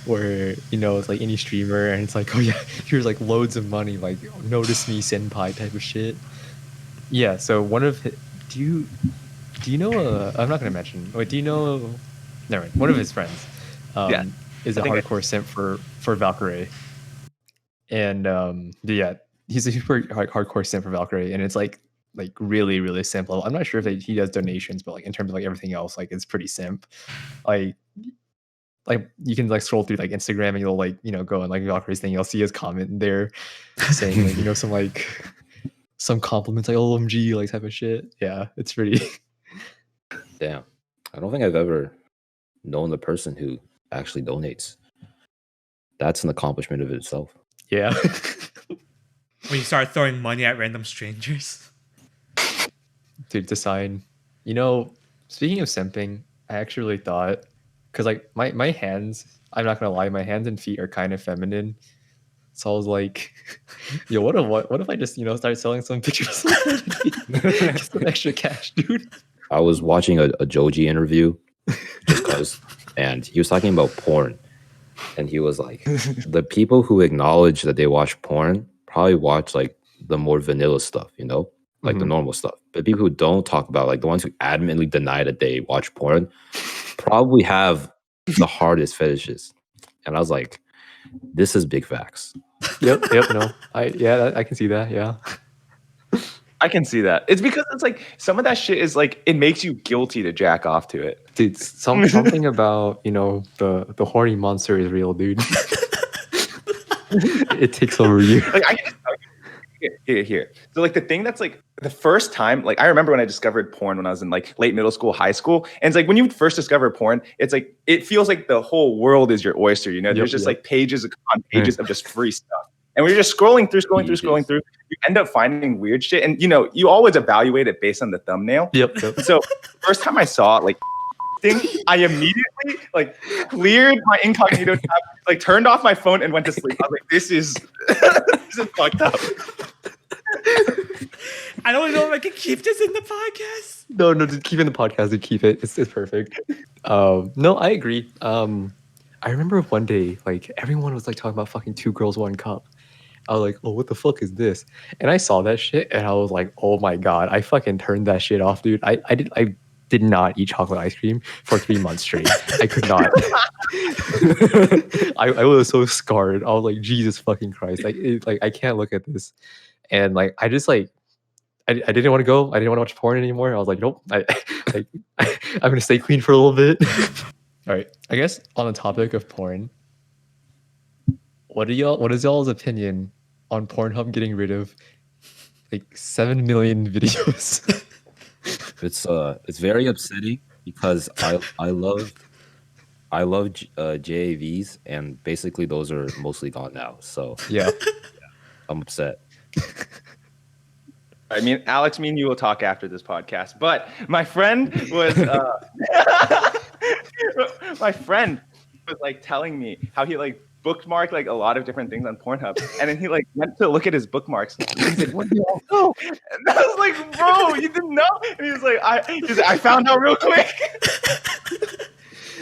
[SPEAKER 3] where it's like any streamer and it's like, oh yeah, here's like loads of money, like notice me senpai type of shit. Yeah. So one of do you know? I'm not gonna mention. Wait, do you know? Never mind. One of his friends, is a hardcore simp for Valkyrie, and yeah, he's a super hardcore simp for Valkyrie, and it's like really really simple. I'm not sure if he does donations, but like in terms of like everything else, like it's pretty simp. Like you can like scroll through like Instagram and you'll like go on like Valkyrie's thing, you'll see his comment there saying like some compliments like OMG like type of shit. Yeah, it's pretty.
[SPEAKER 2] Damn, I don't think I've ever known the person who actually donates. That's an accomplishment of itself.
[SPEAKER 3] Yeah.
[SPEAKER 1] When you start throwing money at random strangers.
[SPEAKER 3] Dude, it's a sign. Speaking of simping, I actually really thought, because like my hands, I'm not gonna lie, my hands and feet are kind of feminine. So I was like, yo, what if I just start selling some pictures get some extra cash, dude?
[SPEAKER 2] I was watching a Joji interview just because, and he was talking about porn, and he was like, the people who acknowledge that they watch porn probably watch like the more vanilla stuff, like the normal stuff. But people who don't talk about, like the ones who adamantly deny that they watch porn, probably have the hardest fetishes. And I was like, this is big facts.
[SPEAKER 3] Yep, no, I can see that. Yeah,
[SPEAKER 4] I can see that. It's because it's like some of that shit is like it makes you guilty to jack off to it.
[SPEAKER 3] Dude, something about the horny monster is real, dude. It takes over you.
[SPEAKER 4] Like I can just tell you here. So like the thing that's like the first time, like I remember when I discovered porn when I was in like late middle school, high school, and it's like when you first discover porn, it's like it feels like the whole world is your oyster. There's just like pages upon pages of just free stuff. And when you're just scrolling through, you end up finding weird shit. And you always evaluate it based on the thumbnail.
[SPEAKER 3] Yep.
[SPEAKER 4] So first time I saw it, like thing, I immediately like cleared my incognito tab, like turned off my phone and went to sleep. I was like, this is fucked up.
[SPEAKER 1] I don't know if I can keep this in the podcast.
[SPEAKER 3] No, just keep it in the podcast. To keep it. It's perfect. No, I agree. I remember one day, like everyone was like talking about fucking 2 girls, 1 cup. I was like, oh, what the fuck is this? And I saw that shit and I was like, oh my god, I fucking turned that shit off, dude. I did not eat chocolate ice cream for 3 months straight. I could not. I was so scarred. I was like, Jesus fucking Christ. Like I can't look at this. And like I just like I didn't want to go. I didn't want to watch porn anymore. I was like, nope. I'm gonna stay clean for a little bit. All right. I guess on the topic of porn, what is y'all's opinion on Pornhub getting rid of like 7 million videos?
[SPEAKER 2] It's very upsetting because I love JAVs, and basically those are mostly gone now. So
[SPEAKER 3] yeah,
[SPEAKER 2] I'm upset.
[SPEAKER 4] I mean, Alex, me and you will talk after this podcast. But my friend was like telling me how he like bookmarked like a lot of different things on Pornhub, and then he like went to look at his bookmarks. He's like, "What do you all know?" And I was like, "Bro, you didn't know?" And he was like, "I found out real quick."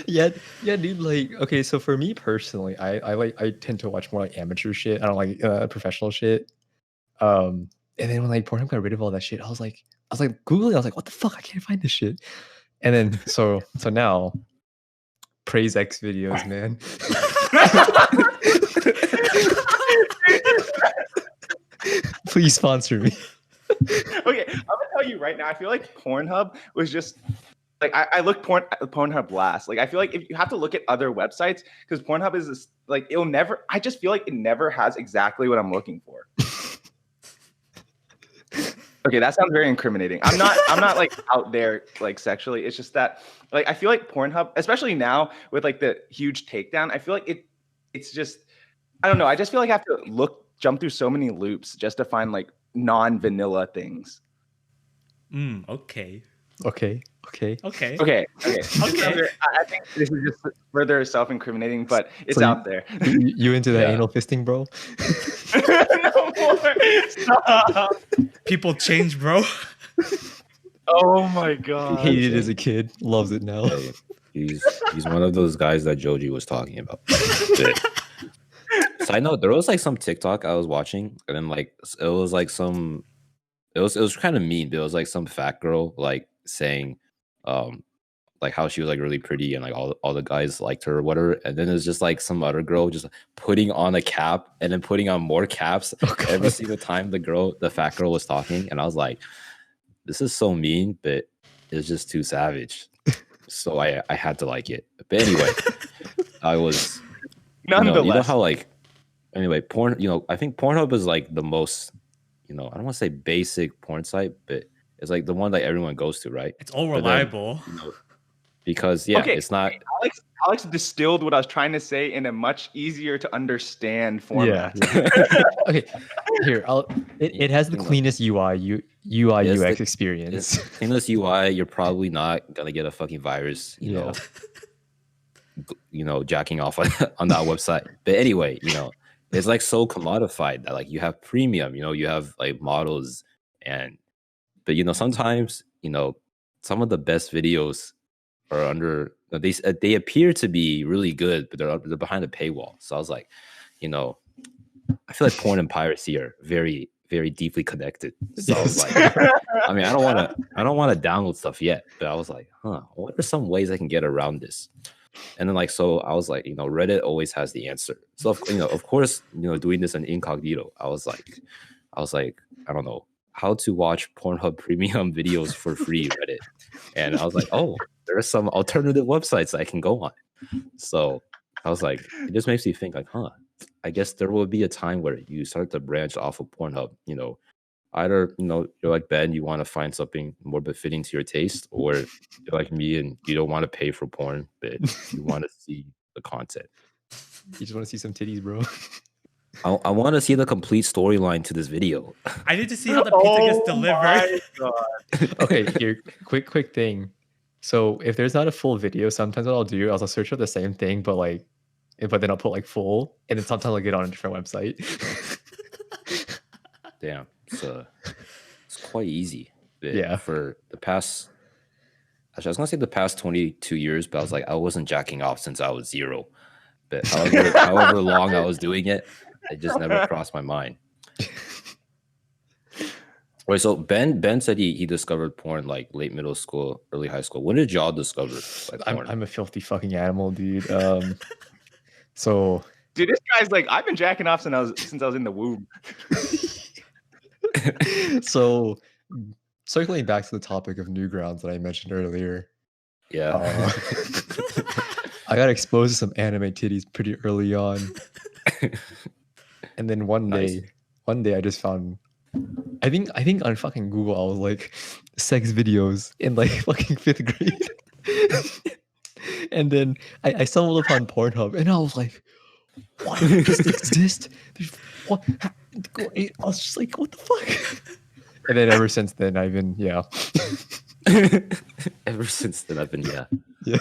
[SPEAKER 3] Yeah, dude. Like, okay, so for me personally, I tend to watch more like amateur shit. I don't like professional shit. And then when like Pornhub got rid of all that shit, I was like Googling. I was like, what the fuck? I can't find this shit. And then so now, praise X videos, man. Please sponsor me.
[SPEAKER 4] Okay, I'm gonna tell you right now. I feel like Pornhub was just like I look Pornhub last. Like I feel like if you have to look at other websites because Pornhub is this, like it'll never. I just feel like it never has exactly what I'm looking for. Okay, that sounds very incriminating. I'm not like out there like sexually. It's just that like I feel like Pornhub, especially now with like the huge takedown, I feel like it's just I don't know. I just feel like I have to jump through so many loops just to find like non-vanilla things.
[SPEAKER 1] Okay.
[SPEAKER 3] Okay.
[SPEAKER 1] Okay.
[SPEAKER 4] Okay. I think this is just further self-incriminating, but it's
[SPEAKER 3] So
[SPEAKER 4] out there.
[SPEAKER 3] You into the
[SPEAKER 4] Yeah.
[SPEAKER 3] anal fisting, bro?
[SPEAKER 4] No more. Stop.
[SPEAKER 1] People change, bro.
[SPEAKER 4] Oh my god.
[SPEAKER 3] Hated it as a kid, loves it now.
[SPEAKER 2] Hey, he's one of those guys that Joji was talking about. Side note, there was like some TikTok I was watching, and then like it was like some, it was kind of mean. There was like some fat girl like saying, like how she was like really pretty and like all the guys liked her or whatever, and then there's just like some other girl just putting on a cap and then putting on more caps every single time the fat girl was talking, and I was like, this is so mean, but it's just too savage. So I had to like it. But anyway, I was
[SPEAKER 4] Nonetheless.
[SPEAKER 2] you know how like anyway porn. I think Pornhub is like the most I don't want to say basic porn site, but it's like the one that everyone goes to, right?
[SPEAKER 1] It's all reliable.
[SPEAKER 2] Because it's not.
[SPEAKER 4] Alex distilled what I was trying to say in a much easier to understand format.
[SPEAKER 3] Yeah. Okay, here it has the cleanest UI UX experience.
[SPEAKER 2] Cleanest UI. You're probably not gonna get a fucking virus. Jacking off on that website. But anyway, it's like so commodified that like you have premium. You have like models but sometimes some of the best videos are under they appear to be really good, but they're behind a paywall. So I was like, I feel like porn and piracy are very, very deeply connected. So I was like, I mean, I don't want to download stuff yet, but I was like, what are some ways I can get around this? And then so I was like, Reddit always has the answer. So of course, doing this in incognito, I was like, I don't know how to watch Pornhub premium videos for free, Reddit. And I was like, oh, there are some alternative websites I can go on. So I was like, it just makes me think like, I guess there will be a time where you start to branch off of Pornhub. Either, you're like Ben, you want to find something more befitting to your taste, or you're like me and you don't want to pay for porn, but you want to see the content.
[SPEAKER 3] You just want to see some titties, bro.
[SPEAKER 2] I want to see the complete storyline to this video.
[SPEAKER 1] I need to see how the pizza gets delivered.
[SPEAKER 3] Okay, here, quick thing. So if there's not a full video, sometimes what I'll do is I'll search for the same thing, but then I'll put like full, and then sometimes I'll get on a different website.
[SPEAKER 2] Damn, it's quite easy. But
[SPEAKER 3] yeah.
[SPEAKER 2] For the past, actually, I was gonna say the past 22 years, but I was like, I wasn't jacking off since I was 0. But however long I was doing it, it just never crossed my mind. Right, so Ben said he discovered porn like late middle school, early high school. When did y'all discover like porn?
[SPEAKER 3] I'm a filthy fucking animal, dude. So
[SPEAKER 4] dude, this guy's like, I've been jacking off since I was in the womb.
[SPEAKER 3] So circling back to the topic of Newgrounds that I mentioned earlier.
[SPEAKER 2] Yeah.
[SPEAKER 3] I got exposed to some anime titties pretty early on. And then one day I just found, I think on fucking Google, I was like, sex videos in like fucking 5th grade. And then I stumbled upon Pornhub and I was like, what? Does this exist? What? I was just like, what the fuck? And then ever since then, I've been,
[SPEAKER 2] Ever since then, I've been,
[SPEAKER 3] Yeah.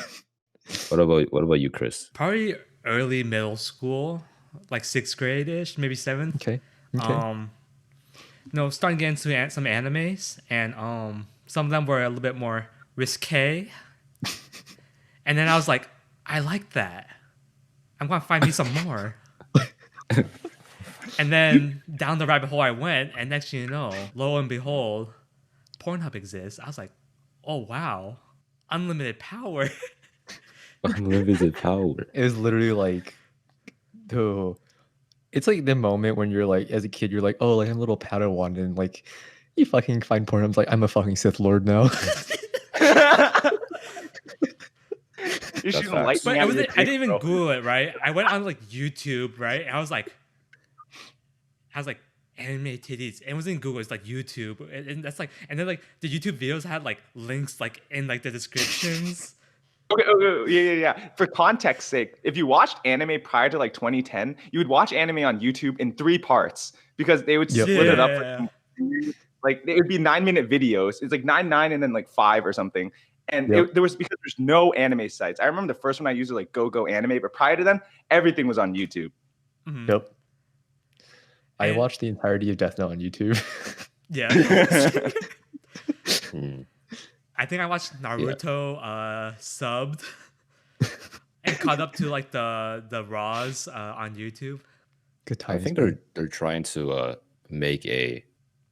[SPEAKER 2] What about you, Qris?
[SPEAKER 1] Probably early middle school, like 6th grade-ish, maybe 7th.
[SPEAKER 3] Okay.
[SPEAKER 1] Starting getting into some animes, and some of them were a little bit more risque. And then I was like, I like that. I'm gonna find me some more. And then down the rabbit hole I went, and next thing you know, lo and behold, Pornhub exists. I was like, oh wow, unlimited power.
[SPEAKER 2] Unlimited power.
[SPEAKER 3] It was literally like, it's like the moment when you're like, as a kid, you're like, oh, like I'm a little Padawan, and like you fucking find Pornhub, like I'm a fucking Sith Lord now.
[SPEAKER 4] You're
[SPEAKER 2] That's
[SPEAKER 4] shooting
[SPEAKER 2] facts.
[SPEAKER 4] lightning
[SPEAKER 1] But
[SPEAKER 4] out
[SPEAKER 1] it
[SPEAKER 4] of your
[SPEAKER 1] wasn't. I
[SPEAKER 4] dick,
[SPEAKER 1] didn't even
[SPEAKER 4] bro.
[SPEAKER 1] Google it. Right. I went on like YouTube. Right. And I was like anime titties. And it wasn't Google. It's like YouTube. And that's like. And then like the YouTube videos had like links like in like the descriptions.
[SPEAKER 4] Okay, yeah. For context sake, if you watched anime prior to like 2010, you would watch anime on YouTube in 3 parts because they would split it up. Like it would be 9-minute videos. It's like 9, and then like 5 or something. And there was because there's no anime sites. I remember the first one I used was like Go Anime, but prior to them, everything was on YouTube.
[SPEAKER 1] Mhm.
[SPEAKER 3] Yep. I
[SPEAKER 1] And-
[SPEAKER 3] watched the entirety of Death Note on YouTube.
[SPEAKER 1] Yeah. I think I watched Naruto subbed and caught up to like the Raws on YouTube.
[SPEAKER 3] Good
[SPEAKER 2] I
[SPEAKER 3] times.
[SPEAKER 2] think they're trying to make a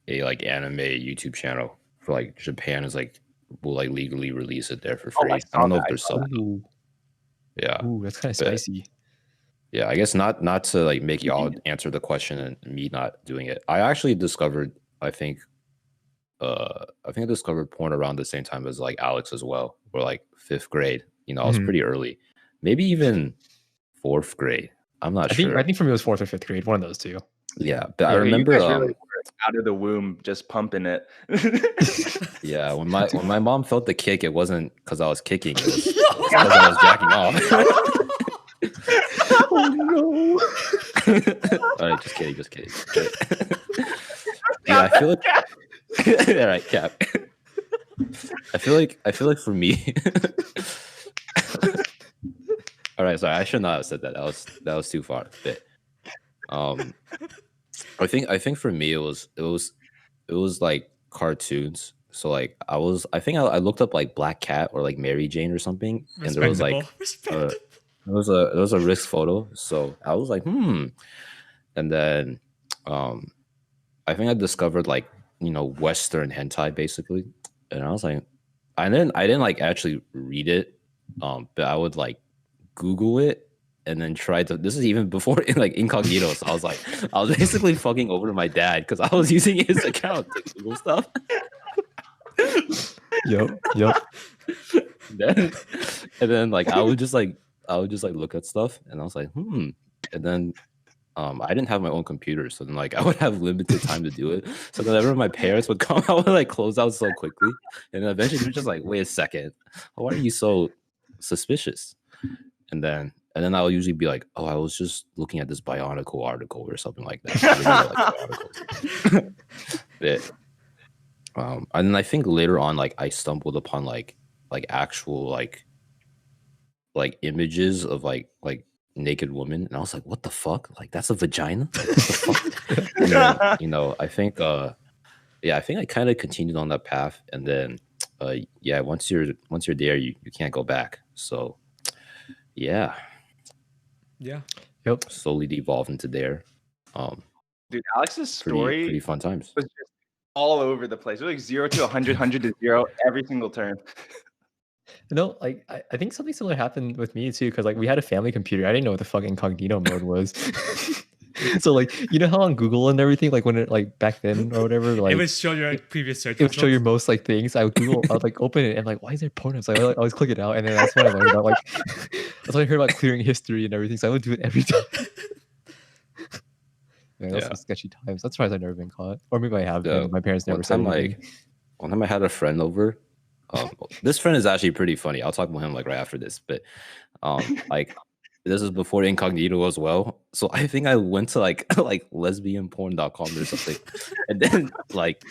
[SPEAKER 2] like anime YouTube channel for like Japan is like will like legally release it there for free. I don't know if there's some.
[SPEAKER 3] Ooh,
[SPEAKER 2] Yeah.
[SPEAKER 3] ooh, that's kind of spicy.
[SPEAKER 2] Yeah, I guess not to like make y'all answer the question and me not doing it. I actually discovered I think I discovered porn around the same time as like Alex as well. Or like 5th grade. You know, I was pretty early. Maybe even 4th grade. I'm not sure.
[SPEAKER 3] I think for me it was 4th or 5th grade, one of those two.
[SPEAKER 2] Yeah, but I remember
[SPEAKER 4] you guys really were out of the womb just pumping it.
[SPEAKER 2] yeah, when my mom felt the kick, it wasn't because I was kicking, it was because I was jacking off.
[SPEAKER 3] Oh no.
[SPEAKER 2] All right, just kidding. Yeah, I feel like all right, Cap. I feel like for me. All right, sorry, I should not have said that. That was too far. But, I think for me it was like cartoons. So like I looked up like Black Cat or like Mary Jane or something, and there was like there was a risk photo. So I was like, and then I think I discovered like Western hentai basically, and I was like, I didn't like actually read it, but I would like Google it and then try to. This is even before in like incognito. So I was basically fucking over to my dad because I was using his account to Google stuff.
[SPEAKER 3] Yep.
[SPEAKER 2] And then like I would just like look at stuff and I was like, and then I didn't have my own computer, so then like I would have limited time to do it. So whenever my parents would come, I would like close out so quickly, and then eventually they're just like, "Wait a second, why are you so suspicious?" And then I'll usually be like, "Oh, I was just looking at this Bionicle article or something like that." I really like but, and then I think later on, like I stumbled upon like actual like images of like naked women, and I was like, "What the fuck? Like that's a vagina?" Like, what the fuck? And then, I think I think I kind of continued on that path, and then once you're there, you can't go back. So yeah,
[SPEAKER 3] Yep.
[SPEAKER 2] slowly devolved into there.
[SPEAKER 4] Dude, Alex's story
[SPEAKER 2] pretty fun times.
[SPEAKER 4] was just all over the place. It was like 0 to 100, 100 to 0 every single turn.
[SPEAKER 3] No, like I think something similar happened with me too, because like we had a family computer. I didn't know what the fuck incognito mode was. So like how on Google and everything, like when it like back then or whatever, like
[SPEAKER 1] it would show your like, previous search.
[SPEAKER 3] it would show your most like things. I would like open it and like, why is there porn? So I would always click it out, and then that's when I learned about like that's when I heard about clearing history and everything. So I would do it every time. Yeah, that's some sketchy times. That's why I've never been caught, or maybe I have been. My parents never said anything.
[SPEAKER 2] One time I had a friend over. This friend is actually pretty funny. I'll talk about him like right after this, but like this is before incognito as well. So I think I went to like lesbianporn.com or something, and then like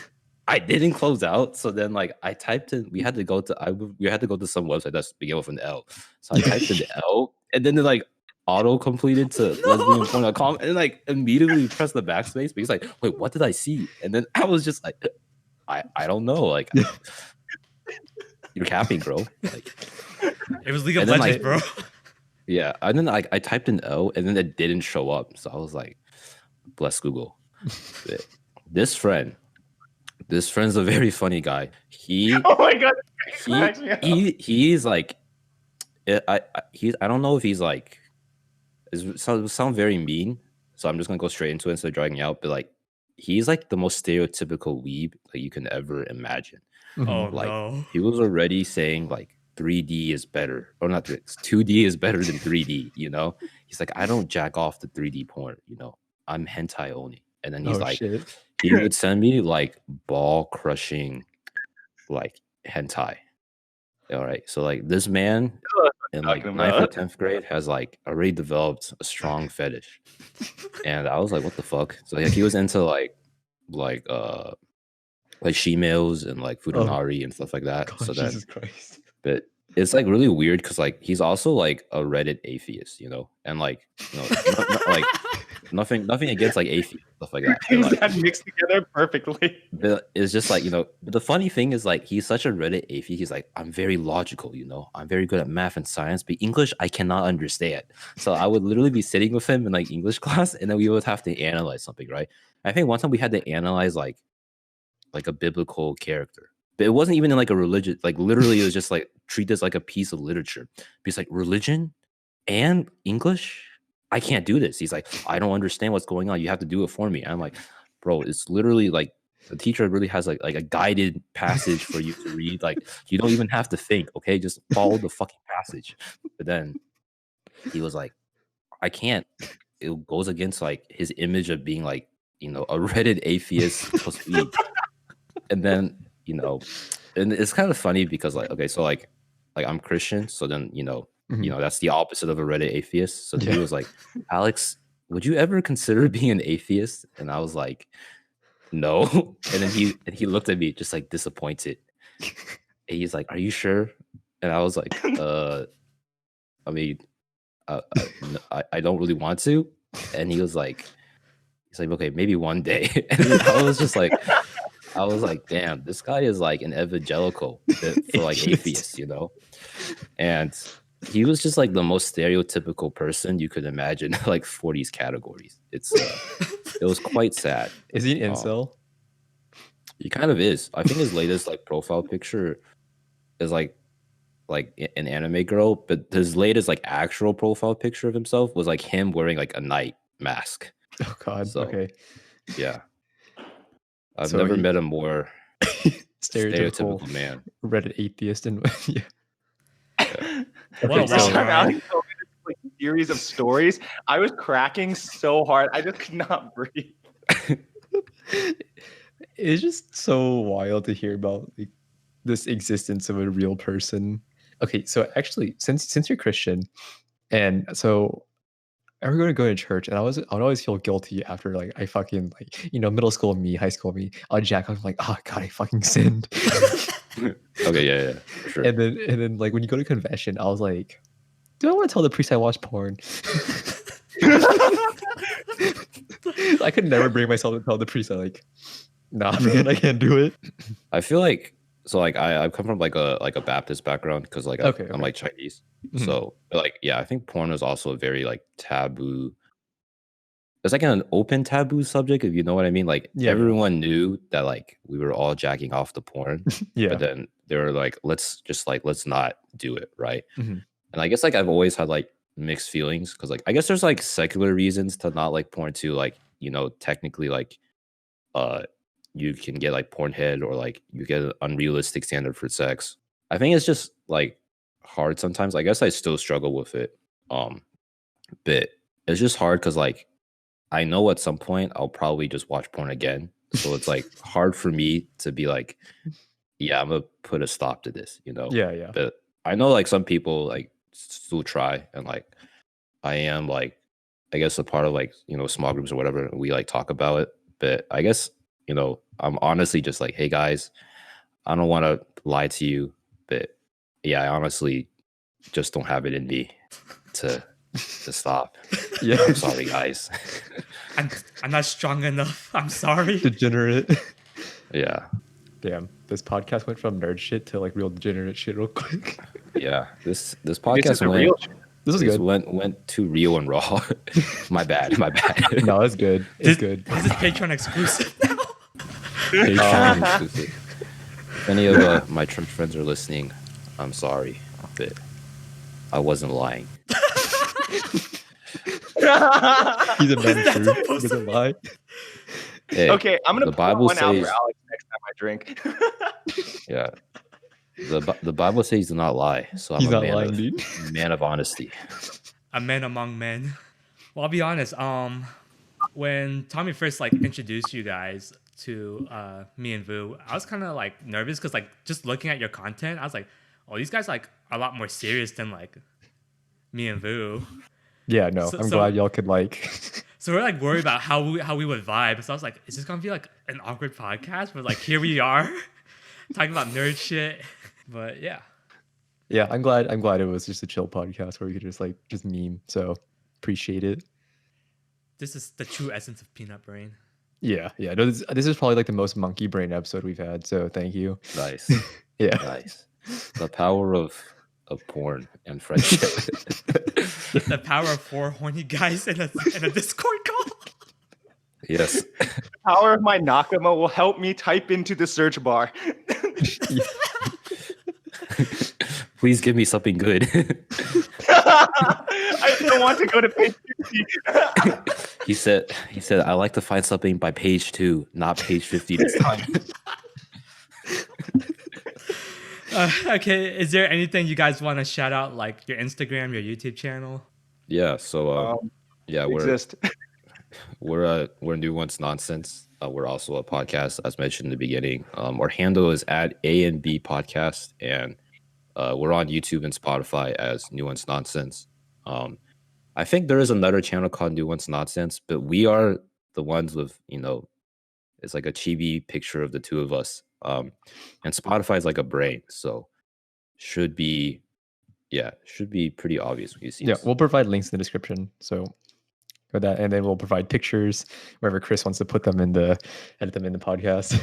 [SPEAKER 2] I didn't close out. So then like I typed in. We had to go to some website that's began with an L. So I typed in L, and then it like auto completed to lesbianporn.com, and then like immediately pressed the backspace because like, wait, what did I see? And then I was just like, I don't know, like. You're capping, bro. Like,
[SPEAKER 1] it was League of Legends, bro.
[SPEAKER 2] Yeah, and then like I typed in O, and then it didn't show up. So I was like, "Bless Google." This friend's a very funny guy.
[SPEAKER 4] Oh my god,
[SPEAKER 2] he's like, I don't know if he's like, it sound very mean. So I'm just gonna go straight into it instead of dragging out. But like, he's like the most stereotypical weeb like you can ever imagine.
[SPEAKER 1] Oh
[SPEAKER 2] like
[SPEAKER 1] no.
[SPEAKER 2] he was already saying like 3D is better, or not 2D is better than 3D. You know, he's like, I don't jack off the 3D porn. You know, I'm hentai only. And then he's like,
[SPEAKER 3] shit.
[SPEAKER 2] he would send me like ball crushing, like hentai. All right, so like this man in like
[SPEAKER 4] talking
[SPEAKER 2] 9th or
[SPEAKER 4] about.
[SPEAKER 2] 10th grade has like already developed a strong fetish, and I was like, what the fuck? So like he was into like shemales and like futanari and stuff like that.
[SPEAKER 3] God,
[SPEAKER 2] So then,
[SPEAKER 3] Jesus Christ.
[SPEAKER 2] but it's like really weird because like he's also like a Reddit atheist, you know, and like you know, like nothing against like atheists stuff like that. But,
[SPEAKER 4] Things
[SPEAKER 2] like,
[SPEAKER 4] that mix together perfectly.
[SPEAKER 2] but it's just like, you know, the funny thing is like he's such a Reddit atheist. He's like, I'm very logical, you know, I'm very good at math and science, but English I cannot understand. So I would literally be sitting with him in like English class, and then we would have to analyze something, right? I think one time we had to analyze like a biblical character, but it wasn't even in like a religious, like literally it was just like treat this like a piece of literature. Because like religion and English, I can't do this. He's like, I don't understand what's going on. You have to do it for me. I'm like, bro, it's literally like the teacher really has like a guided passage for you to read. Like you don't even have to think. Okay, just follow the fucking passage. But then he was like, I can't. It goes against like his image of being like, you know, a Reddit atheist supposed to be. And then, you know, and it's kind of funny because like, okay, so like I'm Christian, so then you know that's the opposite of a Reddit atheist. So he was like, Alex, would you ever consider being an atheist? And I was like, no. And then he looked at me just like disappointed. And he's like, are you sure? And I was like, I mean, I don't really want to. And he's like, okay, maybe one day. And I was just like, damn, this guy is like an evangelical for like atheists, you know? And he was just like the most stereotypical person you could imagine, like for these categories. It was quite sad.
[SPEAKER 3] Is he an incel?
[SPEAKER 2] He kind of is. I think his latest like profile picture is like an anime girl, but his latest like actual profile picture of himself was like him wearing like a night mask.
[SPEAKER 3] Oh God.
[SPEAKER 2] So,
[SPEAKER 3] okay.
[SPEAKER 2] Yeah. I've never met a more stereotypical man.
[SPEAKER 3] Reddit atheist and yeah.
[SPEAKER 1] Well,
[SPEAKER 3] Okay, so-
[SPEAKER 4] Time Alex told me this, like series of stories. I was cracking so hard, I just could not breathe.
[SPEAKER 3] It's just so wild to hear about like this existence of a real person. Okay, so actually, since you're Christian, and so I was going to go to church, and I would always feel guilty after like I fucking like middle school me, high school me, I'd jack off like, oh God, I fucking sinned.
[SPEAKER 2] Okay, yeah, for sure.
[SPEAKER 3] And then like when you go to confession, I was like, do I want to tell the priest I watch porn? I could never bring myself to tell the priest. I'm like, nah, man, I can't do it.
[SPEAKER 2] I feel like so like I come from like a Baptist background because like I'm like Chinese.
[SPEAKER 3] Mhm.
[SPEAKER 2] So like yeah, I think porn is also a very like taboo. It's like an open taboo subject, if you know what I mean. Like everyone knew that like we were all jacking off the porn.
[SPEAKER 3] Yeah.
[SPEAKER 2] But then they were like, let's not do it, right?
[SPEAKER 3] Mhm.
[SPEAKER 2] And I guess like I've always had like mixed feelings because like I guess there's like secular reasons to not like porn too. Like, you know, technically like you can get like porn head or like you get an unrealistic standard for sex. I think it's just like hard sometimes. I guess I still struggle with it. But it's just hard because like I know at some point I'll probably just watch porn again. So it's like hard for me to be like, yeah, I'm gonna put a stop to this, you know?
[SPEAKER 3] Yeah.
[SPEAKER 2] But I know like some people like still try, and like I am like I guess a part of like, you know, small groups or whatever, and we like talk about it. But I guess, you know, I'm honestly just like, hey guys, I don't want to lie to you, but yeah, I honestly just don't have it in me to stop.
[SPEAKER 3] Yeah.
[SPEAKER 2] I'm sorry, guys.
[SPEAKER 1] I'm not strong enough. I'm sorry.
[SPEAKER 3] Degenerate.
[SPEAKER 2] Yeah.
[SPEAKER 3] Damn, this podcast went from nerd shit to like real degenerate shit real quick.
[SPEAKER 2] Yeah. This
[SPEAKER 4] This is
[SPEAKER 2] podcast
[SPEAKER 4] the real shit.
[SPEAKER 3] This is good.
[SPEAKER 2] went too real and raw. My bad.
[SPEAKER 3] No, it's good. It's good.
[SPEAKER 1] This is Patreon exclusive now.
[SPEAKER 2] Patreon exclusive. If any of my church friends are listening, I'm sorry, but I wasn't lying.
[SPEAKER 3] He's a man
[SPEAKER 1] That's
[SPEAKER 3] true.
[SPEAKER 1] supposed
[SPEAKER 3] He doesn't
[SPEAKER 1] to-
[SPEAKER 3] lie.
[SPEAKER 2] Hey,
[SPEAKER 4] Okay, I'm gonna
[SPEAKER 2] the
[SPEAKER 4] put
[SPEAKER 2] Bible
[SPEAKER 4] one out for
[SPEAKER 2] says-
[SPEAKER 4] Alex next time I drink.
[SPEAKER 2] yeah. The Bible says do not lie, so I'm
[SPEAKER 3] He's
[SPEAKER 2] a
[SPEAKER 3] not
[SPEAKER 2] man
[SPEAKER 3] lying,
[SPEAKER 2] of
[SPEAKER 3] dude.
[SPEAKER 2] man of honesty.
[SPEAKER 1] A man among men. Well, I'll be honest. When Tommy first like introduced you guys to me and Vu, I was kind of like nervous because like just looking at your content, I was like, oh, these guys like a lot more serious than like me and Vu.
[SPEAKER 3] Yeah, no,
[SPEAKER 1] So,
[SPEAKER 3] I'm
[SPEAKER 1] so
[SPEAKER 3] glad y'all could like.
[SPEAKER 1] So we're like worried about how we would vibe. So I was like, is this gonna be like an awkward podcast? But like here we are talking about nerd shit. But yeah.
[SPEAKER 3] Yeah, I'm glad it was just a chill podcast where we could just meme. So appreciate it.
[SPEAKER 1] This is the true essence of Peanut Brain.
[SPEAKER 3] Yeah. No, this is probably like the most monkey brain episode we've had. So thank you.
[SPEAKER 2] Nice.
[SPEAKER 3] Yeah.
[SPEAKER 2] Nice. The power of porn and friendship.
[SPEAKER 1] The power of 4 horny guys in a Discord call.
[SPEAKER 2] Yes.
[SPEAKER 4] The power of my Nakama will help me type into the search bar.
[SPEAKER 2] Please give me something good.
[SPEAKER 4] I don't want to go to page 50.
[SPEAKER 2] He said I like to find something by page 2, not page 50 this time.
[SPEAKER 1] Okay, is there anything you guys want to shout out, like your Instagram, your YouTube channel?
[SPEAKER 2] Yeah, so we're Nuanced Nonsense. We're also a podcast, as mentioned in the beginning. Our handle is at A&B Podcast, and we're on YouTube and Spotify as Nuanced Nonsense. I think there is another channel called Nuanced Nonsense, but we are the ones with, it's like a chibi picture of the two of us. And Spotify is like a brain, so should be pretty obvious when you see.
[SPEAKER 3] Yeah, we'll provide links in the description. So for that, and then we'll provide pictures wherever Qris wants to edit them in the podcast.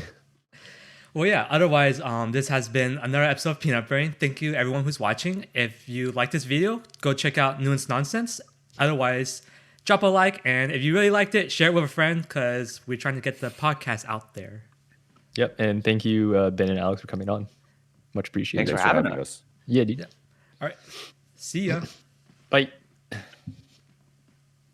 [SPEAKER 1] Well, yeah. Otherwise, this has been another episode of Peanut Brain. Thank you, everyone who's watching. If you like this video, go check out Nuanced Nonsense. Otherwise, drop a like, and if you really liked it, share it with a friend because we're trying to get the podcast out there.
[SPEAKER 3] Yep, and thank you, Ben and Alex, for coming on. Much appreciated.
[SPEAKER 4] Thanks for having us.
[SPEAKER 3] Yeah, dude.
[SPEAKER 1] All right. See ya.
[SPEAKER 3] Bye.